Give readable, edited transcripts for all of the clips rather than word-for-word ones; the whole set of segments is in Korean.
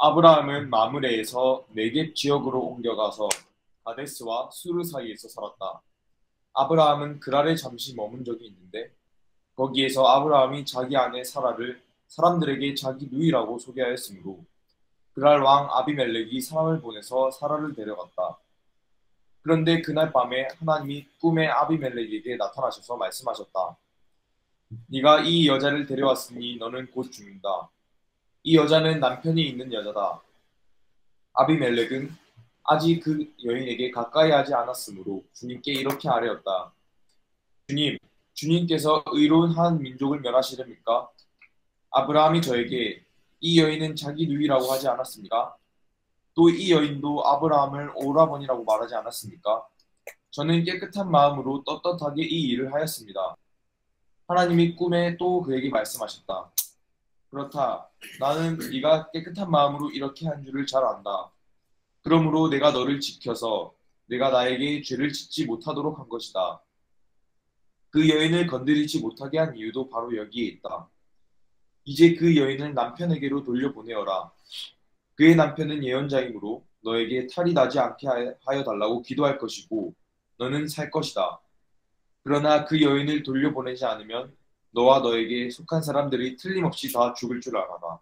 아브라함은 마므레에서 네겝 지역으로 옮겨가서 가데스와 수르 사이에서 살았다. 아브라함은 그랄에 잠시 머문 적이 있는데 거기에서 아브라함이 자기 아내 사라를 사람들에게 자기 누이라고 소개하였으므로 그랄 왕 아비멜렉이 사람을 보내서 사라를 데려갔다. 그런데 그날 밤에 하나님이 꿈에 아비멜렉에게 나타나셔서 말씀하셨다. 네가 이 여자를 데려왔으니 너는 곧 죽는다. 이 여자는 남편이 있는 여자다. 아비멜렉은 아직 그 여인에게 가까이 하지 않았으므로 주님께 이렇게 아뢰었다. 주님, 주님께서 의로운 한 민족을 멸하시렵니까? 아브라함이 저에게 이 여인은 자기 누이라고 하지 않았습니까? 또 이 여인도 아브라함을 오라버니라고 말하지 않았습니까? 저는 깨끗한 마음으로 떳떳하게 이 일을 하였습니다. 하나님이 꿈에 또 그에게 말씀하셨다. 그렇다. 나는 네가 깨끗한 마음으로 이렇게 한 줄을 잘 안다. 그러므로 내가 너를 지켜서 내가 나에게 죄를 짓지 못하도록 한 것이다. 그 여인을 건드리지 못하게 한 이유도 바로 여기에 있다. 이제 그 여인을 남편에게로 돌려보내어라. 그의 남편은 예언자이므로 너에게 탈이 나지 않게 하여 달라고 기도할 것이고 너는 살 것이다. 그러나 그 여인을 돌려보내지 않으면 너와 너에게 속한 사람들이 틀림없이 다 죽을 줄 알아라.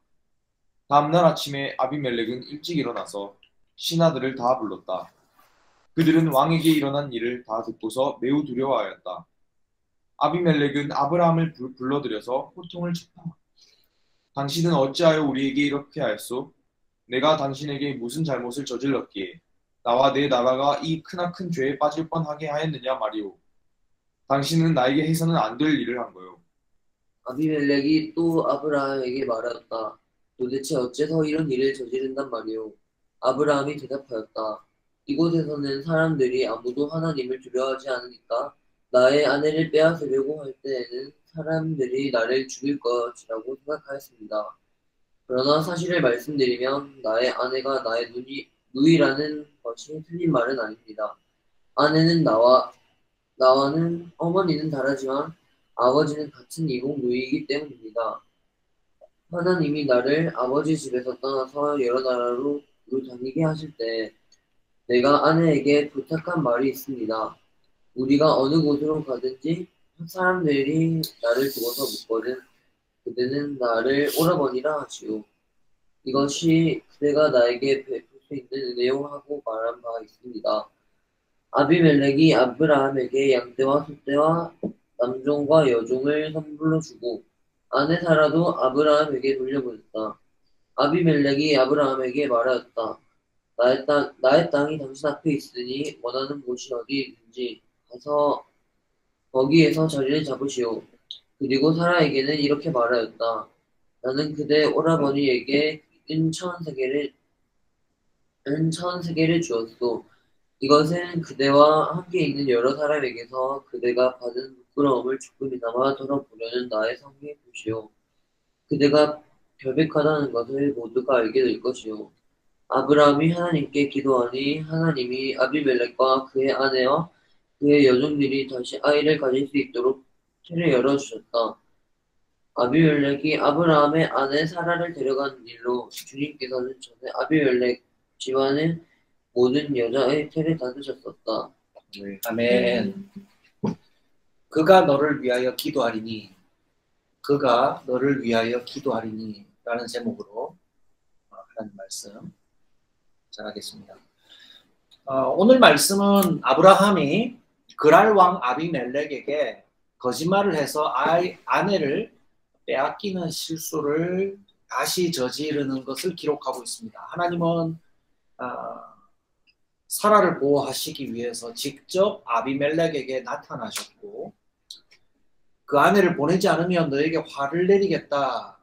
다음날 아침에 아비멜렉은 일찍 일어나서 신하들을 다 불렀다. 그들은 왕에게 일어난 일을 다 듣고서 매우 두려워하였다. 아비멜렉은 아브라함을 불러들여서 호통을 쳤다. 당신은 어찌하여 우리에게 이렇게 하였소? 내가 당신에게 무슨 잘못을 저질렀기에 나와 내 나라가 이 크나큰 죄에 빠질 뻔하게 하였느냐 말이오. 당신은 나에게 해서는 안 될 일을 한 거요. 아비멜렉이 또 아브라함에게 말하였다. 도대체 어째서 이런 일을 저지른단 말이오? 아브라함이 대답하였다. 이곳에서는 사람들이 아무도 하나님을 두려워하지 않으니까 나의 아내를 빼앗으려고 할 때에는 사람들이 나를 죽일 것이라고 생각하였습니다. 그러나 사실을 말씀드리면 나의 아내가 나의 누이라는 것이 틀린 말은 아닙니다. 아내는 나와는 어머니는 다르지만 아버지는 같은 이복 누이이기 때문입니다. 하나님이 나를 아버지 집에서 떠나서 여러 나라로 다니게 하실 때 내가 아내에게 부탁한 말이 있습니다. 우리가 어느 곳으로 가든지 사람들이 나를 두고서 묻거든 그대는 나를 오라버니라 하시오. 이것이 그대가 나에게 베풀 수 있는 은혜요 하고 말한 바 있습니다. 아비멜렉이 아브라함에게 양떼와 소떼와 남종과 여종을 선물로 주고 아내 사라도 아브라함에게 돌려보냈다. 아비멜렉이 아브라함에게 말하였다. 나의 땅이 당신 앞에 있으니 원하는 곳이 어디 있는지 가서 거기에서 자리를 잡으시오. 그리고 사라에게는 이렇게 말하였다. 나는 그대 오라버니에게 은천 세계를 주었소. 이것은 그대와 함께 있는 여러 사람에게서 그대가 받은 부끄러움을 조금이나마 덜어보려는 나의 성의 표시요. 그대가 결백하다는 것을 모두가 알게 될 것이요. 아브라함이 하나님께 기도하니 하나님이 아비멜렉과 그의 아내와 그의 여종들이 다시 아이를 가질 수 있도록 틀을 열어주셨다. 아비멜렉이 아브라함의 아내 사라를 데려간 일로 주님께서는 전에 아비멜렉 집안의 모든 여자의 틀을 닫으셨었다. 네, 아멘. 그가 너를 위하여 기도하리니 그가 너를 위하여 기도하리니 라는 제목으로 하나님 말씀 전하겠습니다. 오늘 말씀은 아브라함이 그랄 왕 아비멜렉에게 거짓말을 해서 아내를 빼앗기는 실수를 다시 저지르는 것을 기록하고 있습니다. 하나님은 사라를 보호하시기 위해서 직접 아비멜렉에게 나타나셨고 그 아내를 보내지 않으면 너에게 화를 내리겠다.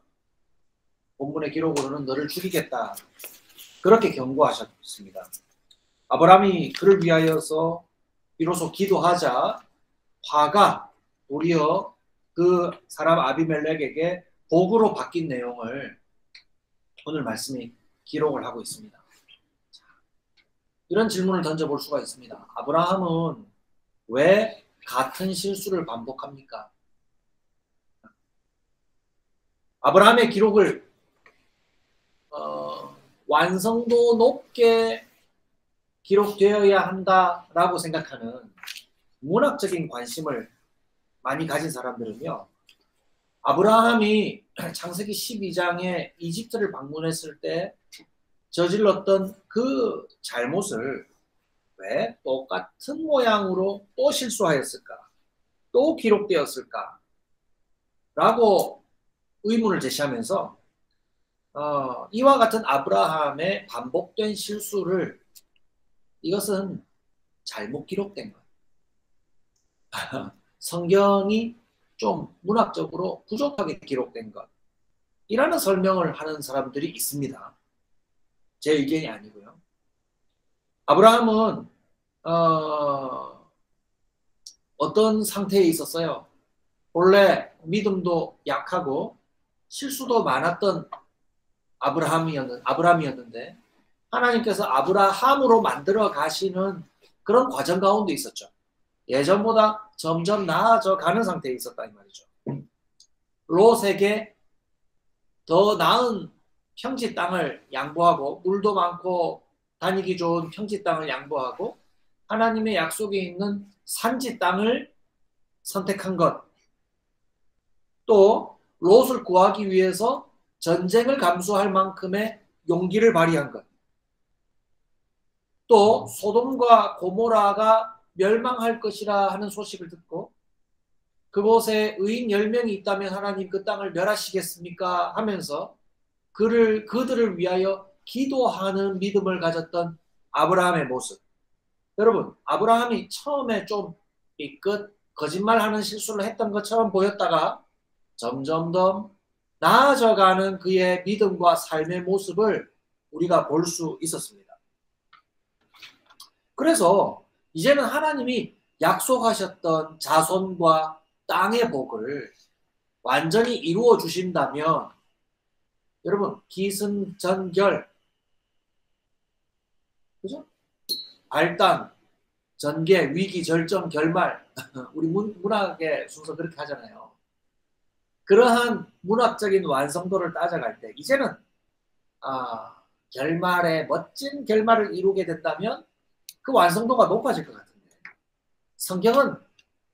본문의 기록으로는 너를 죽이겠다. 그렇게 경고하셨습니다. 아브라함이 그를 위하여서 비로소 기도하자 화가 도리어 그 사람 아비멜렉에게 복으로 바뀐 내용을 오늘 말씀이 기록을 하고 있습니다. 이런 질문을 던져볼 수가 있습니다. 아브라함은 왜 같은 실수를 반복합니까? 아브라함의 기록을 완성도 높게 기록되어야 한다라고 생각하는 문학적인 관심을 많이 가진 사람들은요, 아브라함이 창세기 12장에 이집트를 방문했을 때 저질렀던 그 잘못을 왜 똑같은 모양으로 또 실수하였을까? 또 기록되었을까? 라고 의문을 제시하면서 이와 같은 아브라함의 반복된 실수를 이것은 잘못 기록된 것. 성경이 좀 문학적으로 부족하게 기록된 것. 이라는 설명을 하는 사람들이 있습니다. 제 의견이 아니고요. 아브라함은 어떤 상태에 있었어요? 원래 믿음도 약하고 실수도 많았던 아브라함이었는데 하나님께서 아브라함으로 만들어 가시는 그런 과정 가운데 있었죠. 예전보다 점점 나아져 가는 상태에 있었다 이 말이죠. 롯에게 더 나은 평지 땅을 양보하고 물도 많고 다니기 좋은 평지 땅을 양보하고 하나님의 약속에 있는 산지 땅을 선택한 것. 또 롯을 구하기 위해서 전쟁을 감수할 만큼의 용기를 발휘한 것. 또 소돔과 고모라가 멸망할 것이라 하는 소식을 듣고 그곳에 의인 10명이 있다면 하나님 그 땅을 멸하시겠습니까? 하면서 그들을 위하여 기도하는 믿음을 가졌던 아브라함의 모습. 여러분, 아브라함이 처음에 좀 삐끗 거짓말하는 실수를 했던 것처럼 보였다가 점점 더 나아져가는 그의 믿음과 삶의 모습을 우리가 볼 수 있었습니다. 그래서 이제는 하나님이 약속하셨던 자손과 땅의 복을 완전히 이루어 주신다면 여러분 기승전결, 그죠? 발단, 전개, 위기, 절정, 결말 우리 문학의 순서 그렇게 하잖아요. 그러한 문학적인 완성도를 따져갈 때 이제는 결말에 멋진 결말을 이루게 된다면 그 완성도가 높아질 것 같은데 성경은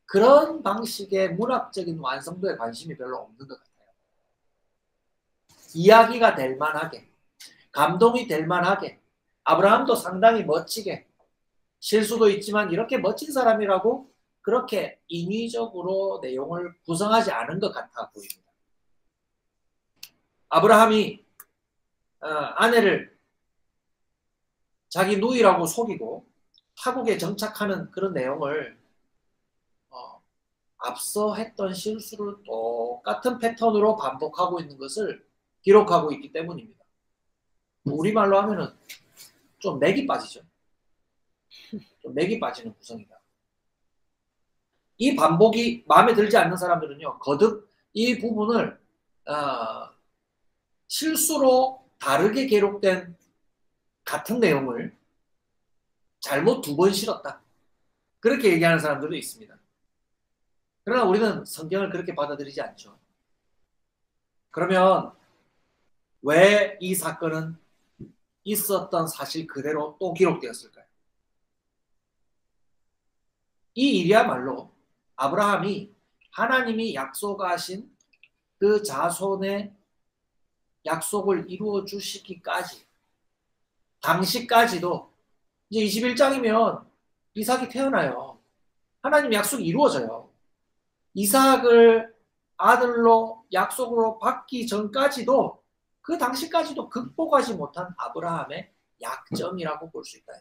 그런 방식의 문학적인 완성도에 관심이 별로 없는 것 같아요. 이야기가 될 만하게, 감동이 될 만하게, 아브라함도 상당히 멋지게, 실수도 있지만 이렇게 멋진 사람이라고 그렇게 인위적으로 내용을 구성하지 않은 것 같아 보입니다. 아브라함이 아내를 자기 누이라고 속이고 타국에 정착하는 그런 내용을 앞서 했던 실수를 똑같은 패턴으로 반복하고 있는 것을 기록하고 있기 때문입니다. 우리말로 하면은 좀 맥이 빠지죠. 좀 맥이 빠지는 구성이다. 이 반복이 마음에 들지 않는 사람들은요, 거듭 이 부분을 실수로 다르게 기록된 같은 내용을 잘못 2번 실었다. 그렇게 얘기하는 사람들도 있습니다. 그러나 우리는 성경을 그렇게 받아들이지 않죠. 그러면 왜 이 사건은 있었던 사실 그대로 또 기록되었을까요? 이 일이야말로 아브라함이 하나님이 약속하신 그 자손의 약속을 이루어 주시기까지 당시까지도 이제 21장이면 이삭이 태어나요. 하나님 약속이 이루어져요. 이삭을 아들로 약속으로 받기 전까지도 그 당시까지도 극복하지 못한 아브라함의 약점이라고 볼 수 있다.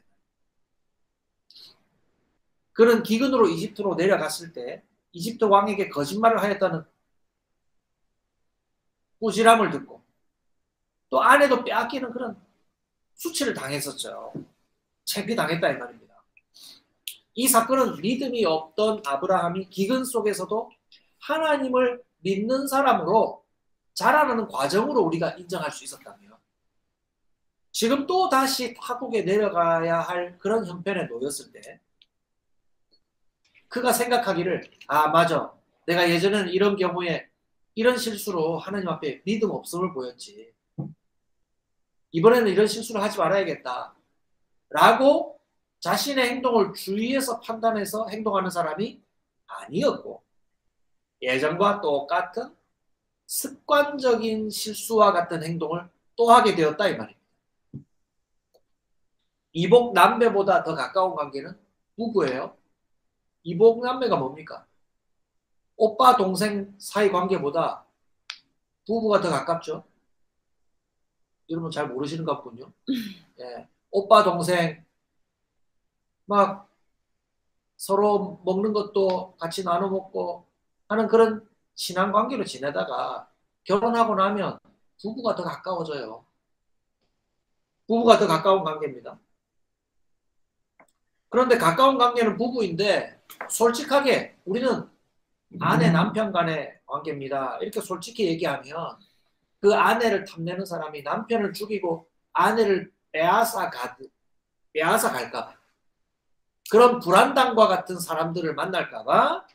그는 기근으로 이집트로 내려갔을 때 이집트 왕에게 거짓말을 하였다는 꾸지람을 듣고 또 아내도 빼앗기는 그런 수치를 당했었죠. 창피당했다 이 말입니다. 이 사건은 믿음이 없던 아브라함이 기근 속에서도 하나님을 믿는 사람으로 자라나는 과정으로 우리가 인정할 수 있었다면 지금 또 다시 타국에 내려가야 할 그런 형편에 놓였을 때 그가 생각하기를 맞아. 내가 예전에는 이런 경우에 이런 실수로 하나님 앞에 믿음 없음을 보였지. 이번에는 이런 실수를 하지 말아야겠다 라고 자신의 행동을 주의해서 판단해서 행동하는 사람이 아니었고, 예전과 똑같은 습관적인 실수와 같은 행동을 또 하게 되었다 이 말입니다. 이복 남매보다 더 가까운 관계는 부부예요. 이복 남매가 뭡니까? 오빠 동생 사이 관계보다 부부가 더 가깝죠. 여러분 잘 모르시는 것 같군요. 예. 오빠 동생 막 서로 먹는 것도 같이 나눠 먹고 하는 그런 친한 관계로 지내다가 결혼하고 나면 부부가 더 가까워져요. 부부가 더 가까운 관계입니다. 그런데 가까운 관계는 부부인데 솔직하게 우리는 아내 남편 간의 관계입니다. 이렇게 솔직히 얘기하면 그 아내를 탐내는 사람이 남편을 죽이고 아내를 빼앗아 갈까봐, 그런 불안당과 같은 사람들을 만날까봐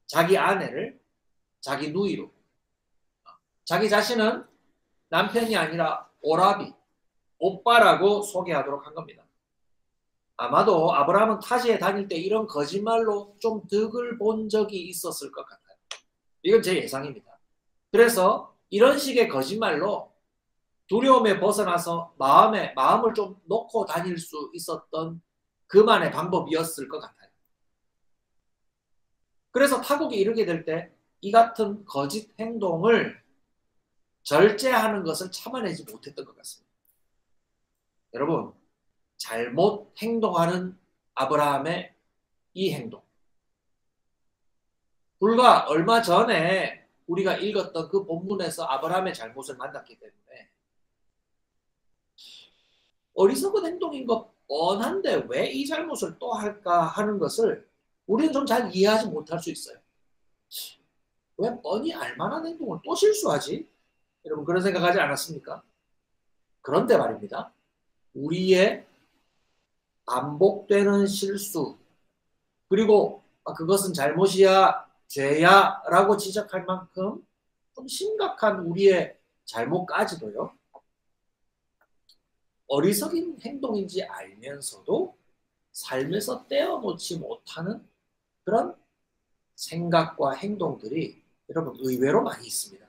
자기 아내를 자기 누이로, 자기 자신은 남편이 아니라 오라비, 오빠라고 소개하도록 한 겁니다. 아마도 아브라함은 타지에 다닐 때 이런 거짓말로 좀 득을 본 적이 있었을 것 같아요. 이건 제 예상입니다. 그래서 이런 식의 거짓말로 두려움에 벗어나서 마음을 좀 놓고 다닐 수 있었던 그만의 방법이었을 것 같아요. 그래서 타국에 이르게 될 때 이 같은 거짓 행동을 절제하는 것을 참아내지 못했던 것 같습니다. 여러분, 잘못 행동하는 아브라함의 이 행동, 불과 얼마 전에 우리가 읽었던 그 본문에서 아브라함의 잘못을 만났기 때문에 어리석은 행동인 것 뻔한데 왜 이 잘못을 또 할까 하는 것을 우리는 좀 잘 이해하지 못할 수 있어요. 왜 뻔히 알만한 행동을 또 실수하지? 여러분 그런 생각하지 않았습니까? 그런데 말입니다. 우리의 반복되는 실수, 그리고 그것은 잘못이야, 죄야 라고 지적할 만큼 좀 심각한 우리의 잘못까지도요, 어리석인 행동인지 알면서도 삶에서 떼어놓지 못하는 그런 생각과 행동들이 여러분 의외로 많이 있습니다.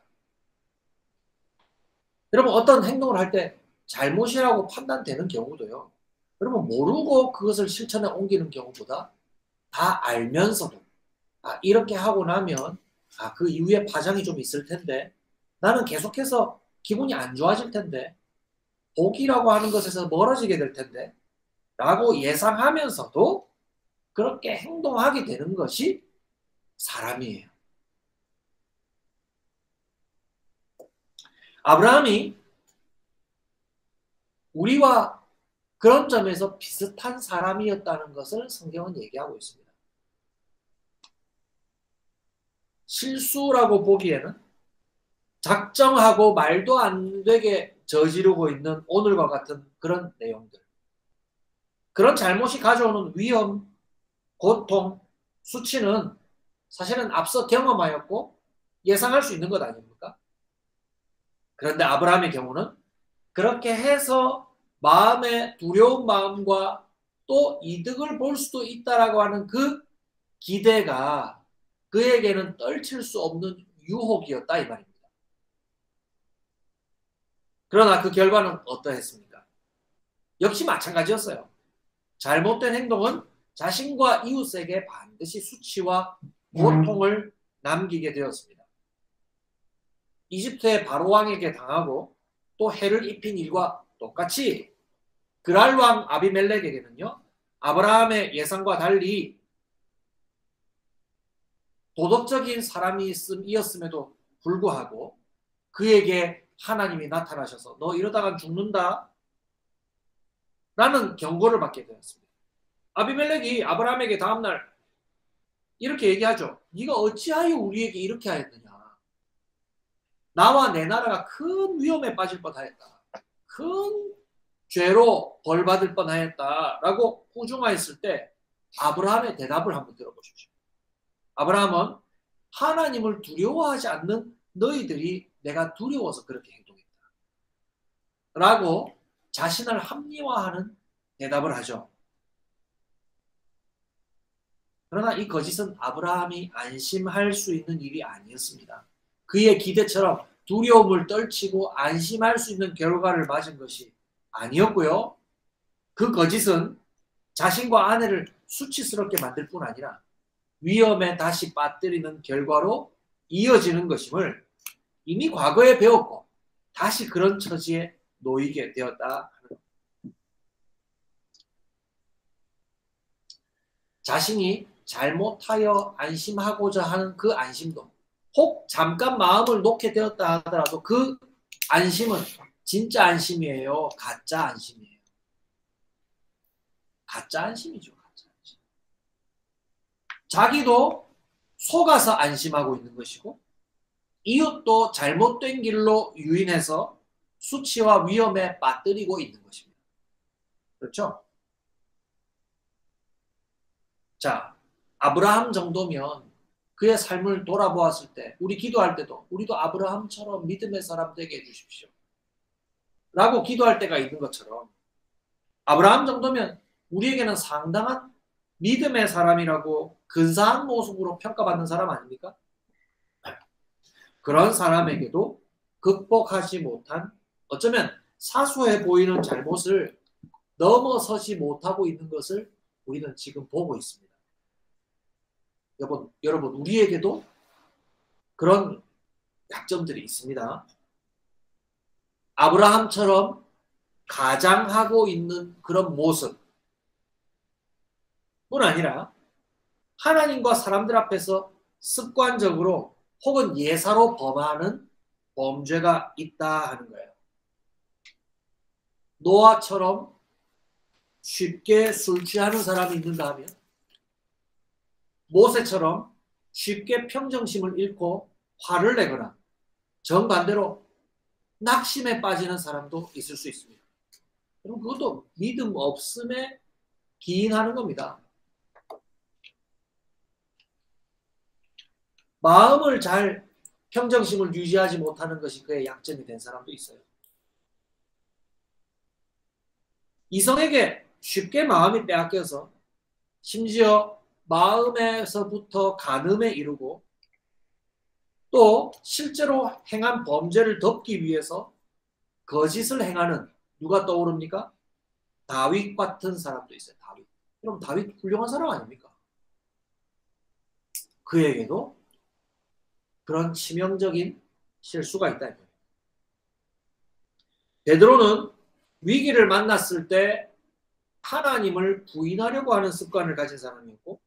여러분 어떤 행동을 할 때 잘못이라고 판단되는 경우도요, 여러분 모르고 그것을 실천에 옮기는 경우보다 다 알면서도 이렇게 하고 나면 그 이후에 파장이 좀 있을 텐데, 나는 계속해서 기분이 안 좋아질 텐데, 복이라고 하는 것에서 멀어지게 될 텐데 라고 예상하면서도 그렇게 행동하게 되는 것이 사람이에요. 아브라함이 우리와 그런 점에서 비슷한 사람이었다는 것을 성경은 얘기하고 있습니다. 실수라고 보기에는 작정하고 말도 안 되게 저지르고 있는 오늘과 같은 그런 내용들, 그런 잘못이 가져오는 위험, 고통, 수치는 사실은 앞서 경험하였고 예상할 수 있는 것 아닙니까? 그런데 아브라함의 경우는 그렇게 해서 마음의 두려운 마음과 또 이득을 볼 수도 있다라고 하는 그 기대가 그에게는 떨칠 수 없는 유혹이었다 이 말입니다. 그러나 그 결과는 어떠했습니까? 역시 마찬가지였어요. 잘못된 행동은 자신과 이웃에게 반드시 수치와 고통을 남기게 되었습니다. 이집트의 바로 왕에게 당하고 또 해를 입힌 일과 똑같이 그랄 왕 아비멜렉에게는요, 아브라함의 예상과 달리 도덕적인 사람이었음에도 불구하고 그에게 하나님이 나타나셔서 너 이러다간 죽는다 라는 경고를 받게 되었습니다. 아비멜렉이 아브라함에게 다음날 이렇게 얘기하죠. 네가 어찌하여 우리에게 이렇게 하였느냐. 나와 내 나라가 큰 위험에 빠질 뻔하였다. 큰 죄로 벌받을 뻔하였다 라고 호중하였을 때 아브라함의 대답을 한번 들어보십시오. 아브라함은 하나님을 두려워하지 않는 너희들이 내가 두려워서 그렇게 행동했다 라고 자신을 합리화하는 대답을 하죠. 그러나 이 거짓은 아브라함이 안심할 수 있는 일이 아니었습니다. 그의 기대처럼 두려움을 떨치고 안심할 수 있는 결과를 맞은 것이 아니었고요. 그 거짓은 자신과 아내를 수치스럽게 만들 뿐 아니라 위험에 다시 빠뜨리는 결과로 이어지는 것임을 이미 과거에 배웠고 다시 그런 처지에 놓이게 되었다. 자신이 잘못하여 안심하고자 하는 그 안심도 혹 잠깐 마음을 놓게 되었다 하더라도 그 안심은 진짜 안심이에요? 가짜 안심이에요? 가짜 안심이죠. 가짜 안심. 자기도 속아서 안심하고 있는 것이고 이웃도 잘못된 길로 유인해서 수치와 위험에 빠뜨리고 있는 것입니다. 그렇죠? 자, 아브라함 정도면 그의 삶을 돌아보았을 때 우리 기도할 때도 우리도 아브라함처럼 믿음의 사람 되게 해주십시오 라고 기도할 때가 있는 것처럼 아브라함 정도면 우리에게는 상당한 믿음의 사람이라고 근사한 모습으로 평가받는 사람 아닙니까? 그런 사람에게도 극복하지 못한 어쩌면 사소해 보이는 잘못을 넘어서지 못하고 있는 것을 우리는 지금 보고 있습니다. 여러분 우리에게도 그런 약점들이 있습니다. 아브라함처럼 가장하고 있는 그런 모습뿐 아니라 하나님과 사람들 앞에서 습관적으로 혹은 예사로 범하는 범죄가 있다 하는 거예요. 노아처럼 쉽게 술 취하는 사람이 있는가 하면 모세처럼 쉽게 평정심을 잃고 화를 내거나 정반대로 낙심에 빠지는 사람도 있을 수 있습니다. 그럼 그것도 믿음 없음에 기인하는 겁니다. 마음을 잘 평정심을 유지하지 못하는 것이 그의 약점이 된 사람도 있어요. 이성에게 쉽게 마음이 빼앗겨서 심지어 마음에서부터 간음에 이르고 또 실제로 행한 범죄를 덮기 위해서 거짓을 행하는 누가 떠오릅니까? 다윗 같은 사람도 있어요. 다윗. 그럼 다윗 훌륭한 사람 아닙니까? 그에게도 그런 치명적인 실수가 있다. 베드로는 위기를 만났을 때 하나님을 부인하려고 하는 습관을 가진 사람이었고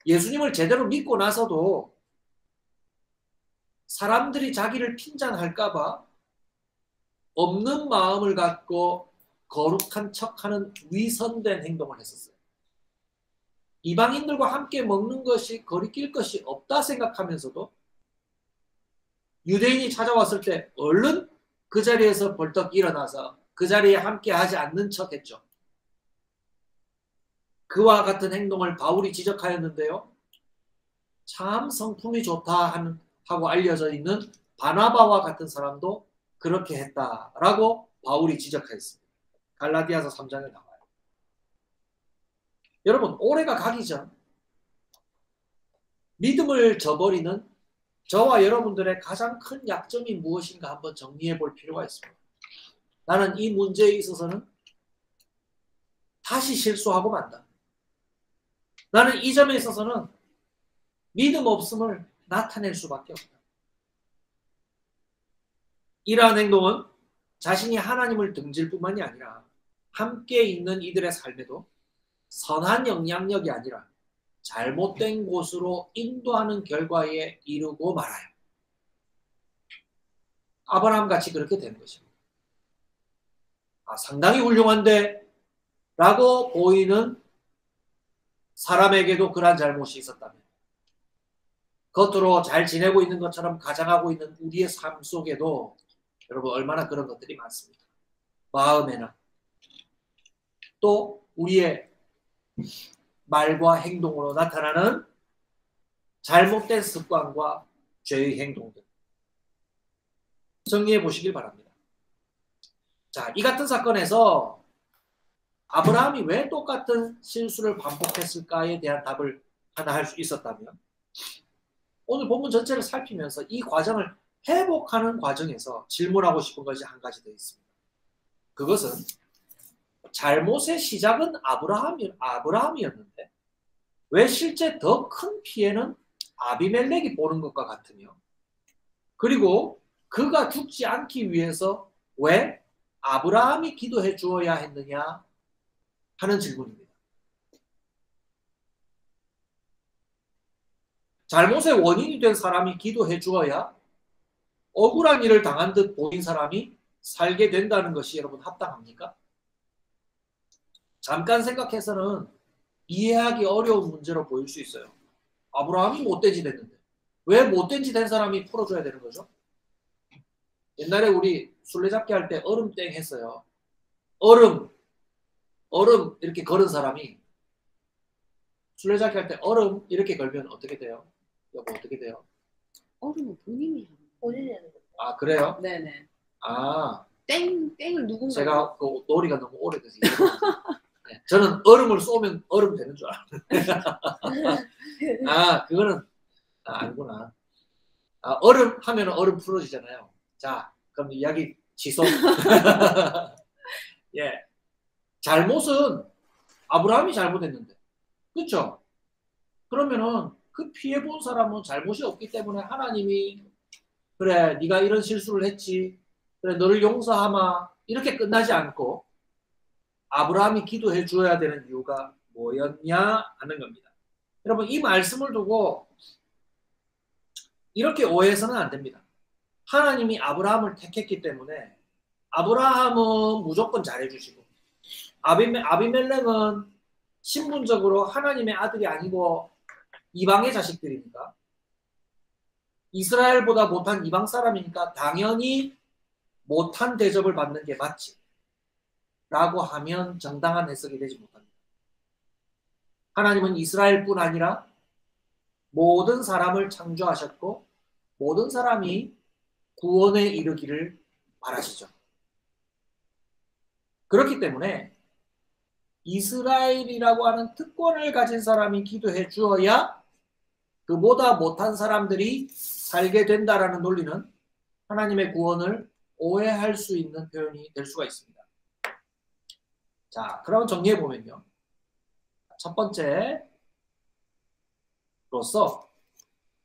예수님을 제대로 믿고 나서도 사람들이 자기를 핀잔할까 봐 없는 마음을 갖고 거룩한 척하는 위선된 행동을 했었어요. 이방인들과 함께 먹는 것이 거리낄 것이 없다 생각하면서도 유대인이 찾아왔을 때 얼른 그 자리에서 벌떡 일어나서 그 자리에 함께 하지 않는 척 했죠. 그와 같은 행동을 바울이 지적하였는데요. 참 성품이 좋다 하고 알려져 있는 바나바와 같은 사람도 그렇게 했다라고 바울이 지적하였습니다. 갈라디아서 3장에 나와요. 여러분 올해가 가기 전 믿음을 저버리는 저와 여러분들의 가장 큰 약점이 무엇인가 한번 정리해 볼 필요가 있습니다. 나는 이 문제에 있어서는 다시 실수하고 만다. 나는 이 점에 있어서는 믿음 없음을 나타낼 수밖에 없다. 이러한 행동은 자신이 하나님을 등질 뿐만이 아니라 함께 있는 이들의 삶에도 선한 영향력이 아니라 잘못된 곳으로 인도하는 결과에 이르고 말아요. 아브라함 같이 그렇게 된 것입니다. 상당히 훌륭한데 라고 보이는 사람에게도 그러한 잘못이 있었다면 겉으로 잘 지내고 있는 것처럼 가장하고 있는 우리의 삶 속에도 여러분 얼마나 그런 것들이 많습니다. 마음에나 또 우리의 말과 행동으로 나타나는 잘못된 습관과 죄의 행동들 정리해 보시길 바랍니다. 자, 이 같은 사건에서 아브라함이 왜 똑같은 실수를 반복했을까에 대한 답을 하나 할 수 있었다면, 오늘 본문 전체를 살피면서 이 과정을 회복하는 과정에서 질문하고 싶은 것이 한 가지 더 있습니다. 그것은 잘못의 시작은 아브라함이었는데 왜 실제 더 큰 피해는 아비멜렉이 보는 것과 같으며, 그리고 그가 죽지 않기 위해서 왜 아브라함이 기도해 주어야 했느냐 하는 질문입니다. 잘못의 원인이 된 사람이 기도해 주어야 억울한 일을 당한 듯 보인 사람이 살게 된다는 것이 여러분 합당합니까? 잠깐 생각해서는 이해하기 어려운 문제로 보일 수 있어요. 아브라함이 못된 짓 했는데 왜 못된 짓 한 사람이 풀어줘야 되는 거죠? 옛날에 우리 술래잡기 할 때 얼음땡 했어요. 얼음 이렇게 걸은 사람이, 술래잡기 할 때 얼음 이렇게 걸면 어떻게 돼요? 여보, 어떻게 돼요? 얼음은 본인이 하는 본인이 하는 거죠. 아, 그래요? 네네. 아, 땡을 누군가. 제가 그 놀이가 너무 오래돼서 네, 저는 얼음을 쏘면 얼음 되는 줄 알았는데 아, 그거는 아니구나. 아, 얼음 하면 얼음 풀어지잖아요. 자, 그럼 이야기 취소. 예, 잘못은 아브라함이 잘못했는데, 그렇죠? 그러면은 그 피해 본 사람은 잘못이 없기 때문에 하나님이 그래, 네가 이런 실수를 했지, 그래, 너를 용서하마, 이렇게 끝나지 않고 아브라함이 기도해 주어야 되는 이유가 뭐였냐 하는 겁니다. 여러분, 이 말씀을 두고 이렇게 오해해서는 안 됩니다. 하나님이 아브라함을 택했기 때문에 아브라함은 무조건 잘해주시고, 아비멜렉은 신분적으로 하나님의 아들이 아니고 이방의 자식들이니까, 이스라엘보다 못한 이방 사람이니까 당연히 못한 대접을 받는 게 맞지 라고 하면 정당한 해석이 되지 못합니다. 하나님은 이스라엘뿐 아니라 모든 사람을 창조하셨고 모든 사람이 구원에 이르기를 바라시죠. 그렇기 때문에 이스라엘이라고 하는 특권을 가진 사람이 기도해 주어야 그보다 못한 사람들이 살게 된다라는 논리는 하나님의 구원을 오해할 수 있는 표현이 될 수가 있습니다. 자, 그럼 정리해 보면요. 첫 번째로서,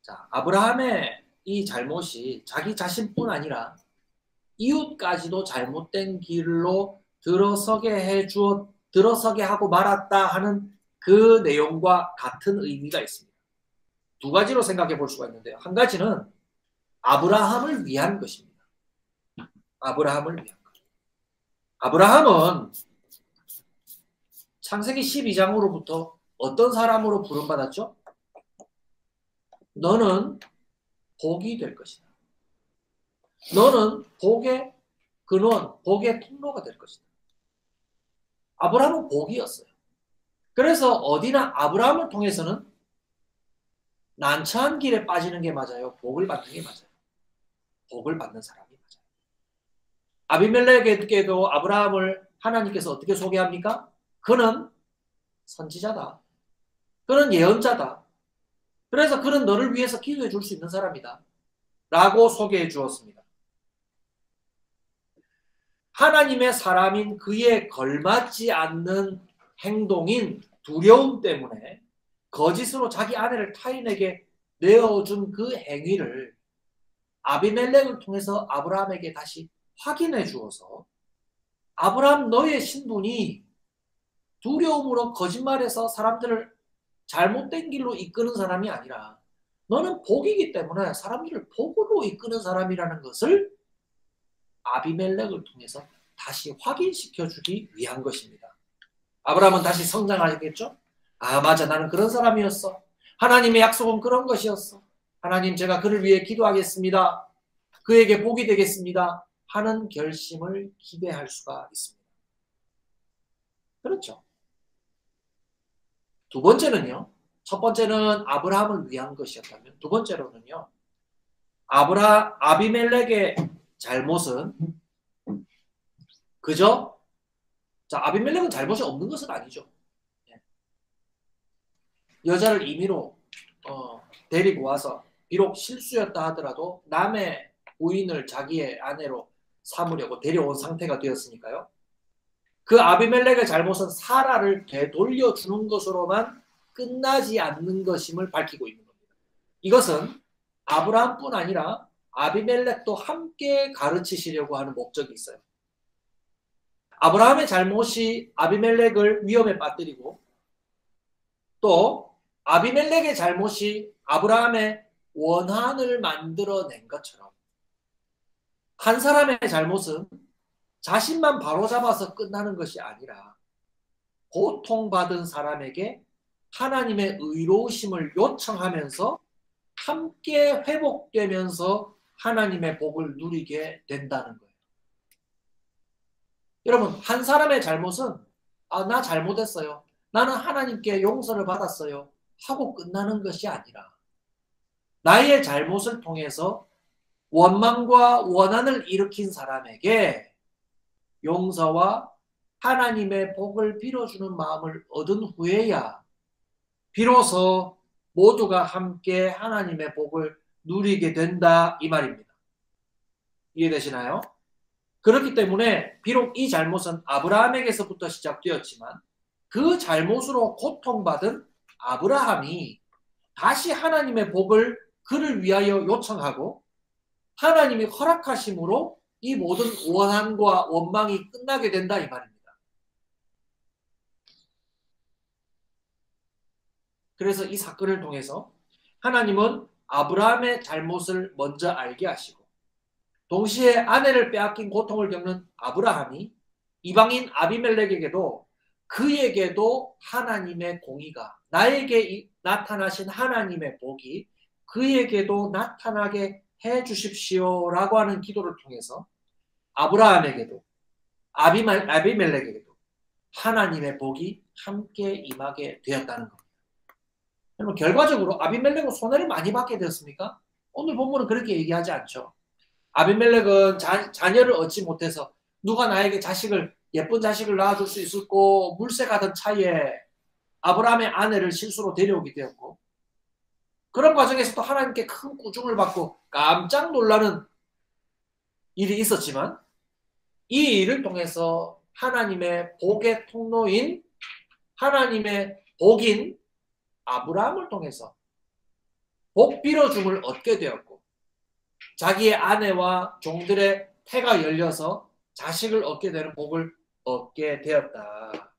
자, 아브라함의 이 잘못이 자기 자신뿐 아니라 이웃까지도 잘못된 길로 들어서게 하고 말았다 하는 그 내용과 같은 의미가 있습니다. 두 가지로 생각해 볼 수가 있는데요. 한 가지는 아브라함을 위한 것입니다. 아브라함을 위한 것. 아브라함은 창세기 12장으로부터 어떤 사람으로 부름받았죠? 너는 복이 될 것이다. 너는 복의 근원, 복의 통로가 될 것이다. 아브라함은 복이었어요. 그래서 어디나 아브라함을 통해서는 난처한 길에 빠지는 게 맞아요? 복을 받는 게 맞아요? 복을 받는 사람이 맞아요. 아비멜렉에게도 아브라함을 하나님께서 어떻게 소개합니까? 그는 선지자다. 그는 예언자다. 그래서 그는 너를 위해서 기도해 줄 수 있는 사람이다. 라고 소개해 주었습니다. 하나님의 사람인 그에 걸맞지 않는 행동인 두려움 때문에 거짓으로 자기 아내를 타인에게 내어준 그 행위를 아비멜렉을 통해서 아브라함에게 다시 확인해 주어서, 아브라함, 너의 신분이 두려움으로 거짓말해서 사람들을 잘못된 길로 이끄는 사람이 아니라 너는 복이기 때문에 사람들을 복으로 이끄는 사람이라는 것을 아비멜렉을 통해서 다시 확인시켜주기 위한 것입니다. 아브라함은 다시 성장하겠죠? 아, 맞아, 나는 그런 사람이었어. 하나님의 약속은 그런 것이었어. 하나님, 제가 그를 위해 기도하겠습니다. 그에게 복이 되겠습니다. 하는 결심을 기대할 수가 있습니다. 그렇죠? 두 번째는요. 첫 번째는 아브라함을 위한 것이었다면, 두 번째로는요. 아비멜렉의 잘못은 그죠? 자, 아비멜렉은 잘못이 없는 것은 아니죠. 여자를 임의로 데리고 와서 비록 실수였다 하더라도 남의 부인을 자기의 아내로 삼으려고 데려온 상태가 되었으니까요. 그 아비멜렉의 잘못은 사라를 되돌려주는 것으로만 끝나지 않는 것임을 밝히고 있는 겁니다. 이것은 아브라함뿐 아니라 아비멜렉도 함께 가르치시려고 하는 목적이 있어요. 아브라함의 잘못이 아비멜렉을 위험에 빠뜨리고 또 아비멜렉의 잘못이 아브라함의 원한을 만들어낸 것처럼 한 사람의 잘못은 자신만 바로잡아서 끝나는 것이 아니라 고통받은 사람에게 하나님의 의로우심을 요청하면서 함께 회복되면서 하나님의 복을 누리게 된다는 거예요. 여러분, 한 사람의 잘못은 나 잘못했어요. 나는 하나님께 용서를 받았어요. 하고 끝나는 것이 아니라 나의 잘못을 통해서 원망과 원한을 일으킨 사람에게 용서와 하나님의 복을 빌어주는 마음을 얻은 후에야 비로소 모두가 함께 하나님의 복을 누리게 된다 이 말입니다. 이해되시나요? 그렇기 때문에 비록 이 잘못은 아브라함에게서부터 시작되었지만 그 잘못으로 고통받은 아브라함이 다시 하나님의 복을 그를 위하여 요청하고 하나님이 허락하심으로 이 모든 원한과 원망이 끝나게 된다 이 말입니다. 그래서 이 사건을 통해서 하나님은 아브라함의 잘못을 먼저 알게 하시고 동시에 아내를 빼앗긴 고통을 겪는 아브라함이 이방인 아비멜렉에게도 그에게도 하나님의 공의가 나에게 나타나신 하나님의 복이 그에게도 나타나게 해 주십시오라고 하는 기도를 통해서 아브라함에게도 아비멜렉에게도 하나님의 복이 함께 임하게 되었다는 겁니다. 그러면 결과적으로 아비멜렉은 손해를 많이 받게 되었습니까? 오늘 본문은 그렇게 얘기하지 않죠. 아비멜렉은 자녀를 얻지 못해서 누가 나에게 예쁜 자식을 낳아줄 수 있을고 물새 가던 차에 아브라함의 아내를 실수로 데려오게 되었고 그런 과정에서도 하나님께 큰 꾸중을 받고 깜짝 놀라는 일이 있었지만 이 일을 통해서 하나님의 복의 통로인 하나님의 복인 아브라함을 통해서 복 빌어줌을 얻게 되었고 자기의 아내와 종들의 태가 열려서 자식을 얻게 되는 복을 얻게 되었다.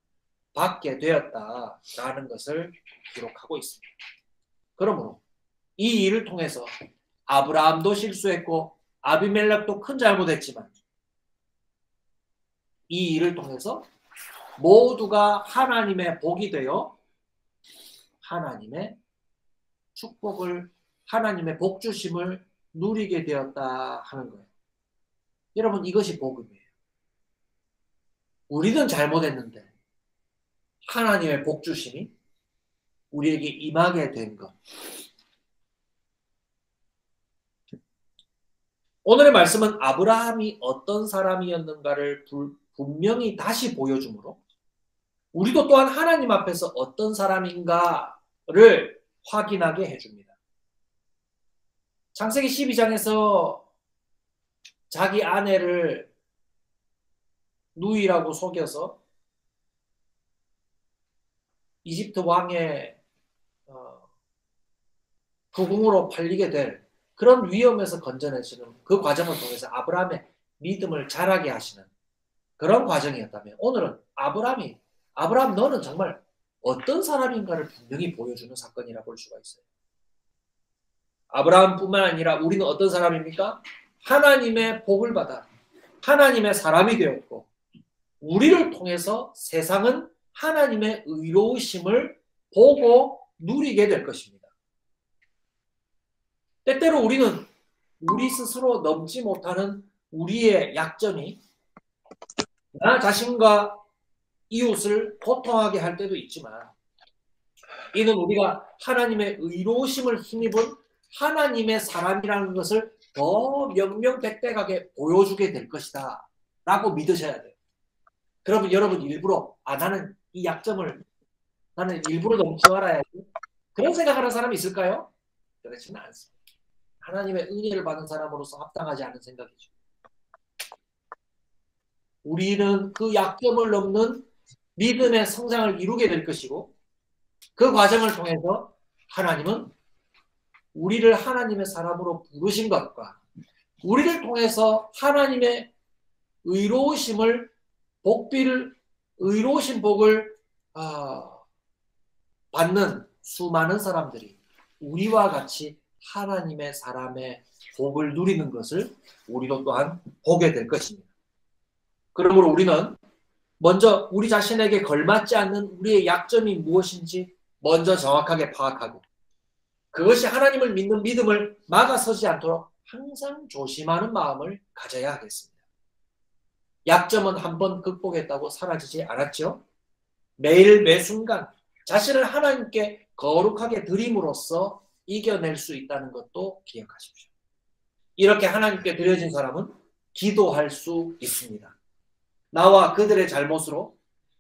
받게 되었다라는 것을 기록하고 있습니다. 그러므로 이 일을 통해서 아브라함도 실수했고 아비멜렉도 큰 잘못했지만 이 일을 통해서 모두가 하나님의 복이 되어 하나님의 축복을 하나님의 복 주심을 누리게 되었다 하는 거예요. 여러분 이것이 복음이에요. 우리는 잘못했는데 하나님의 복 주심이 우리에게 임하게 된 것. 오늘의 말씀은 아브라함이 어떤 사람이었는가를 분명히 다시 보여주므로 우리도 또한 하나님 앞에서 어떤 사람인가를 확인하게 해줍니다. 창세기 12장에서 자기 아내를 누이라고 속여서 이집트 왕의 부궁으로 팔리게 될 그런 위험에서 건져내시는 그 과정을 통해서 아브라함의 믿음을 자라게 하시는 그런 과정이었다면 오늘은 아브라함 너는 정말 어떤 사람인가를 분명히 보여주는 사건이라 볼 수가 있어요. 아브라함뿐만 아니라 우리는 어떤 사람입니까? 하나님의 복을 받아 하나님의 사람이 되었고 우리를 통해서 세상은 하나님의 의로우심을 보고 누리게 될 것입니다. 때때로 우리는 우리 스스로 넘지 못하는 우리의 약점이 나 자신과 이웃을 고통하게 할 때도 있지만 이는 우리가 하나님의 의로우심을 힘입은 하나님의 사람이라는 것을 더 명명백백하게 보여주게 될 것이다 라고 믿으셔야 돼요. 그러면 여러분 일부러 나는 이 약점을 나는 일부러 넘지 말아야지 그런 생각하는 사람이 있을까요? 그렇지는 않습니다. 하나님의 은혜를 받은 사람으로서 합당하지 않은 생각이죠. 우리는 그 약점을 넘는 믿음의 성장을 이루게 될 것이고 그 과정을 통해서 하나님은 우리를 하나님의 사람으로 부르신 것과 우리를 통해서 하나님의 의로우심을 의로우신 복을 받는 수많은 사람들이 우리와 같이 하나님의 사람의 복을 누리는 것을 우리도 또한 보게 될 것입니다. 그러므로 우리는 먼저 우리 자신에게 걸맞지 않는 우리의 약점이 무엇인지 먼저 정확하게 파악하고 그것이 하나님을 믿는 믿음을 막아서지 않도록 항상 조심하는 마음을 가져야 하겠습니다. 약점은 한번 극복했다고 사라지지 않았죠. 매일 매순간 자신을 하나님께 거룩하게 드림으로써 이겨낼 수 있다는 것도 기억하십시오. 이렇게 하나님께 드려진 사람은 기도할 수 있습니다. 나와 그들의 잘못으로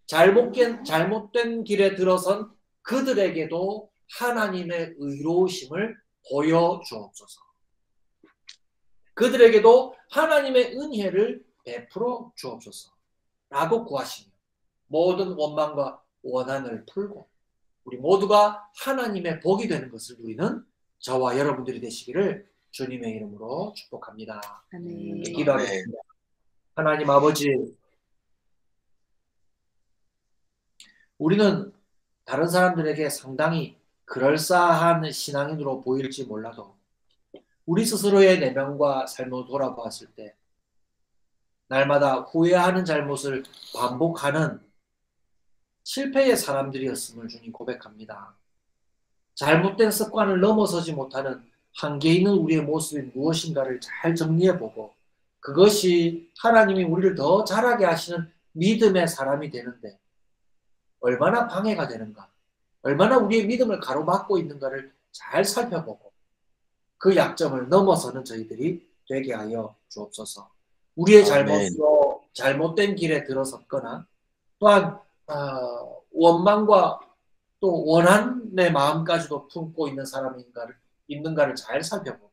잘못된 길에 들어선 그들에게도 하나님의 의로우심을 보여주옵소서. 그들에게도 하나님의 은혜를 베풀어 주옵소서 라고 구하시며 모든 원망과 원한을 풀고 우리 모두가 하나님의 복이 되는 것을 누리는 저와 여러분들이 되시기를 주님의 이름으로 축복합니다. 아멘. 기도하겠습니다. 하나님 아버지, 우리는 다른 사람들에게 상당히 그럴싸한 신앙인으로 보일지 몰라도 우리 스스로의 내면과 삶을 돌아보았을 때 날마다 후회하는 잘못을 반복하는 실패의 사람들이었음을 주님 고백합니다. 잘못된 습관을 넘어서지 못하는 한계 있는 우리의 모습이 무엇인가를 잘 정리해보고 그것이 하나님이 우리를 더 자라게 하시는 믿음의 사람이 되는데 얼마나 방해가 되는가, 얼마나 우리의 믿음을 가로막고 있는가를 잘 살펴보고 그 약점을 넘어서는 저희들이 되게 하여 주옵소서. 우리의 잘못으로 잘못된 길에 들어섰거나 또한 원망과 또 원한의 마음까지도 품고 있는 사람이 있는가를 잘 살펴보고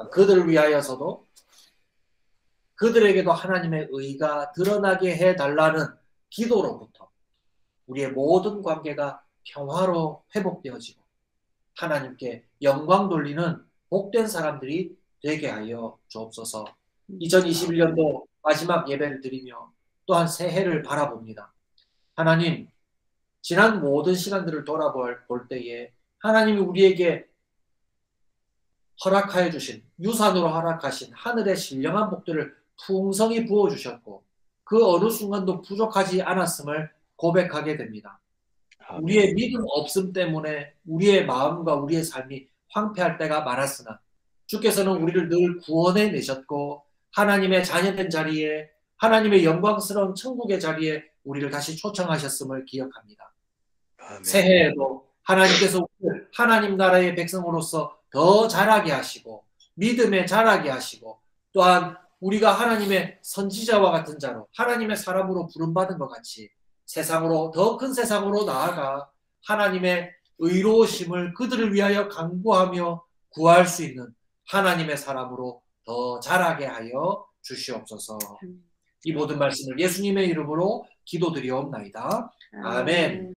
그들을 위하여서도 그들에게도 하나님의 의가 드러나게 해달라는 기도로부터 우리의 모든 관계가 평화로 회복되어지고 하나님께 영광 돌리는 복된 사람들이 되게 하여 주옵소서. 2021년도 마지막 예배를 드리며 또한 새해를 바라봅니다. 하나님, 지난 모든 시간들을 돌아볼 때에 하나님이 우리에게 허락하여 주신, 유산으로 허락하신 하늘의 신령한 복들을 풍성히 부어주셨고 그 어느 순간도 부족하지 않았음을 고백하게 됩니다. 우리의 믿음 없음 때문에 우리의 마음과 우리의 삶이 황폐할 때가 많았으나 주께서는 우리를 늘 구원해 내셨고 하나님의 자녀된 자리에 하나님의 영광스러운 천국의 자리에 우리를 다시 초청하셨음을 기억합니다. 새해에도 하나님께서 우리를 하나님 나라의 백성으로서 더 자라게 하시고 믿음에 자라게 하시고 또한 우리가 하나님의 선지자와 같은 자로 하나님의 사람으로 부름받은 것 같이 세상으로 더 큰 세상으로 나아가 하나님의 의로우심을 그들을 위하여 간구하며 구할 수 있는 하나님의 사람으로 더 자라게 하여 주시옵소서. 이 모든 말씀을 예수님의 이름으로 기도드리옵나이다. 아멘.